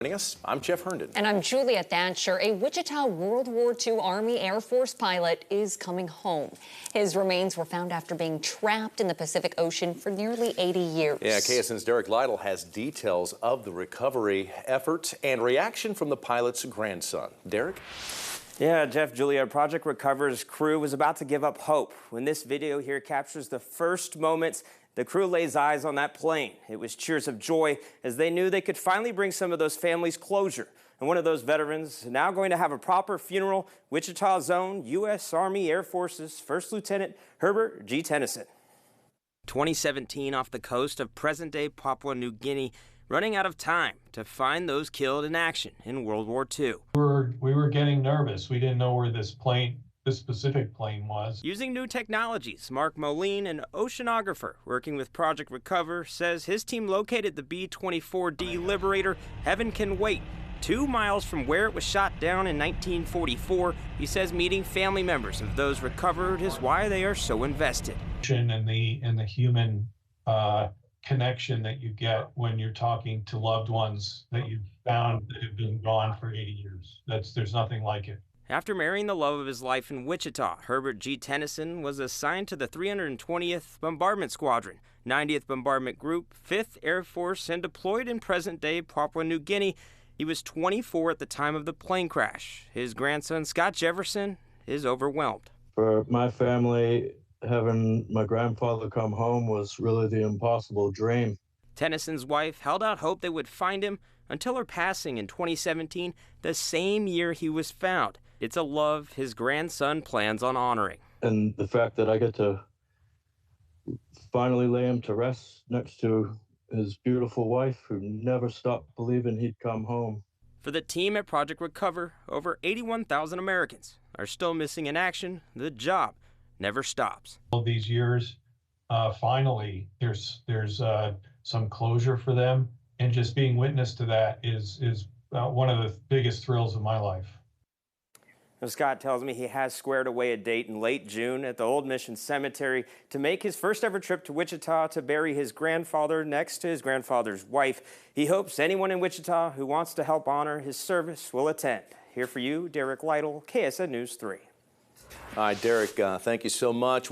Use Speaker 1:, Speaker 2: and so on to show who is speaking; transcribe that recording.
Speaker 1: Joining us, I'm Jeff Herndon.
Speaker 2: And I'm Julia Thatcher. A Wichita World War II Army Air Force pilot is coming home. His remains were found after being trapped in the Pacific Ocean for nearly 80 years.
Speaker 1: Yeah, KSN's Derek Lytle has details of the recovery effort and reaction from the pilot's grandson. Derek?
Speaker 3: Yeah, Jeff, Julia, Project Recover's crew was about to give up hope when this video here captures the first moments the crew lays eyes on that plane. It was cheers of joy as they knew they could finally bring some of those families closure. And one of those veterans is now going to have a proper funeral. Wichita's own U.S. Army Air Force's First Lieutenant Herbert G. Tennyson. 2017 off the coast of present-day Papua New Guinea, running out of time to find those killed in action in World War II.
Speaker 4: We were getting nervous. We didn't know where this specific plane was.
Speaker 3: Using new technologies, Mark Moline, an oceanographer working with Project Recover, says his team located the B-24D Liberator Heaven Can Wait 2 miles from where it was shot down in 1944. He says meeting family members of those recovered is why they are so invested.
Speaker 4: And the human connection that you get when you're talking to loved ones that you've found that have been gone for 80 years. There's nothing like it.
Speaker 3: After marrying the love of his life in Wichita, Herbert G. Tennyson was assigned to the 320th Bombardment Squadron, 90th Bombardment Group, 5th Air Force, and deployed in present-day Papua New Guinea. He was 24 at the time of the plane crash. His grandson, Scott Jefferson, is overwhelmed.
Speaker 5: For my family, having my grandfather come home was really the impossible dream.
Speaker 3: Tennyson's wife held out hope they would find him until her passing in 2017, the same year he was found. It's a love his grandson plans on honoring.
Speaker 5: And the fact that I get to finally lay him to rest next to his beautiful wife who never stopped believing he'd come home.
Speaker 3: For the team at Project Recover, over 81,000 Americans are still missing in action. The job never stops.
Speaker 4: All these years, finally, there's some closure for them. And just being witness to that is one of the biggest thrills of my life.
Speaker 3: Now, Scott tells me he has squared away a date in late June at the Old Mission Cemetery to make his first ever trip to Wichita to bury his grandfather next to his grandfather's wife. He hopes anyone in Wichita who wants to help honor his service will attend. Here for you, Derek Lytle, KSN News 3.
Speaker 1: All right, Derek, thank you so much.